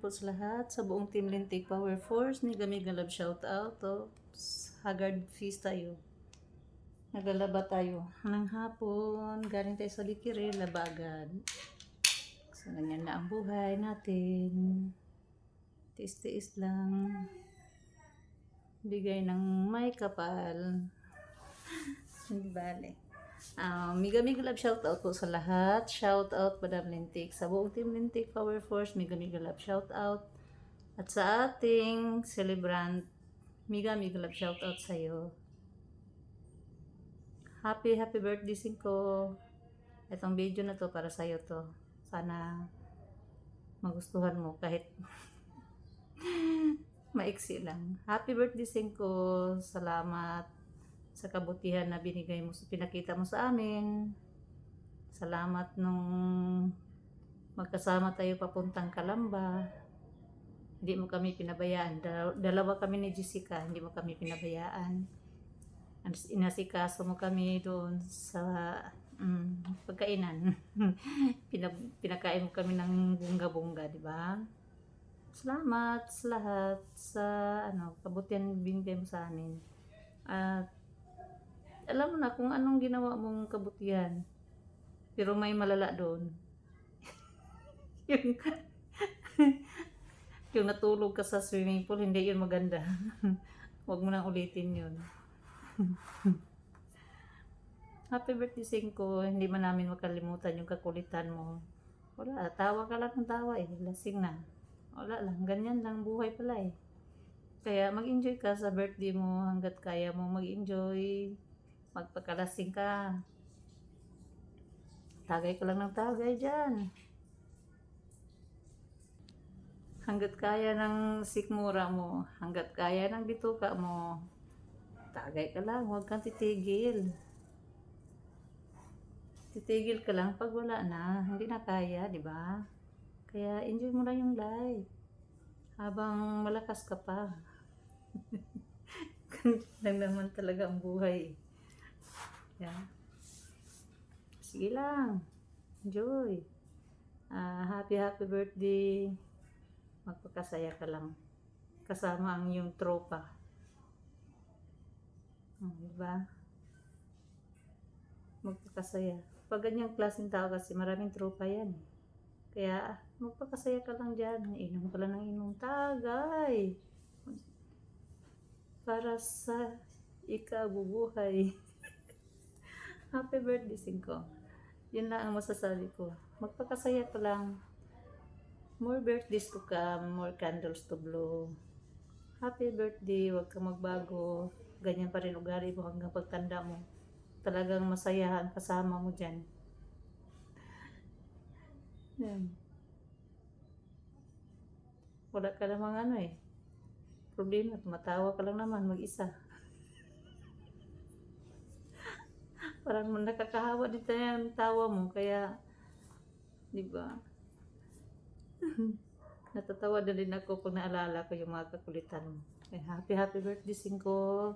po sa lahat, sa buong Team Lintik Power Force. Mega love shout out. Haggard feast tayo. Naglalaba tayo ng hapon. Galing tayo sa Likiri, labagan. So, ganyan na ang buhay natin. Tiis-tiis lang. Bigay ng may kapal. Hindi bale. Mega love shout out po sa lahat. Shout out Madam Lintik. Sa buong Team Lintik Power Force, mega love shout out. At sa ating celebrant, mega love shout out sa iyo. Happy birthday Singko. Itong video na to para sa iyo to. Sana magustuhan mo kahit maiksi lang. Happy birthday Singko. Salamat sa kabutihan na binigay mo, pinakita mo sa amin. Salamat nung magkasama tayo papuntang Calamba. Hindi mo kami pinabayaan. Dalawa kami ni Jessica, hindi mo kami pinabayaan. Inasikaso mo kami doon sa pagkainan. Pinakain mo kami ng bunga-bunga, di ba? Salamat sa lahat sa kabutihan binigay mo sa amin. At alam mo na kung anong ginawa mong kabutihan. Pero may malala doon. yung natulog ka sa swimming pool, hindi yun maganda. Huwag mo nang ulitin yun. Happy birthday Singko. Hindi man namin makalimutan yung kakulitan mo. Wala, tawa ka lang ng tawa eh. Lasing na. Wala lang, ganyan lang buhay pala eh. Kaya mag-enjoy ka sa birthday mo hanggat kaya mo mag-enjoy. Magpakalasing ka. Tagay ka lang ng tagay dyan. Hanggat kaya ng sikmura mo, hanggat kaya ng bituka mo, tagay ka lang, huwag kang titigil. Titigil ka lang pag wala na, hindi na kaya, di ba? Kaya enjoy mo lang yung life. Habang malakas ka pa. Ganito lang naman talaga ang buhay. Yeah. Sige lang. Enjoy. Happy birthday. Magpakasaya ka lang. Kasama ang iyong tropa. Diba? Magpakasaya. Pag ganyang klaseng tao kasi maraming tropa yan. Kaya magpakasaya ka lang dyan. Inom ka lang ng inom. Tagay. Para sa ikabubuhay. Happy birthday Singko. Yun lang ang masasabi ko. Magpakasaya ka lang. More birthdays to come. More candles to blow. Happy birthday. Huwag kang magbago. Ganyan pa rin ugali mo hanggang pagtanda mo. Talagang masaya ang kasama mo dyan. Yan. Wala ka namang problema. Tumatawa ka lang naman mag-isa. Parang nakakahawa din tayo ang tawa mo. Kaya, di ba? Natatawa na din ako pag naalala ko yung mga kakulitan mo. Happy birthday Singko.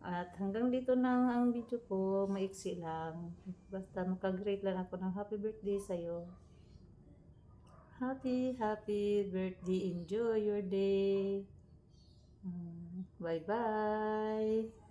At hanggang dito na ang video ko, maiksi lang. Basta makagrate lang ako ng happy birthday sa'yo. Happy birthday. Enjoy your day. Bye-bye.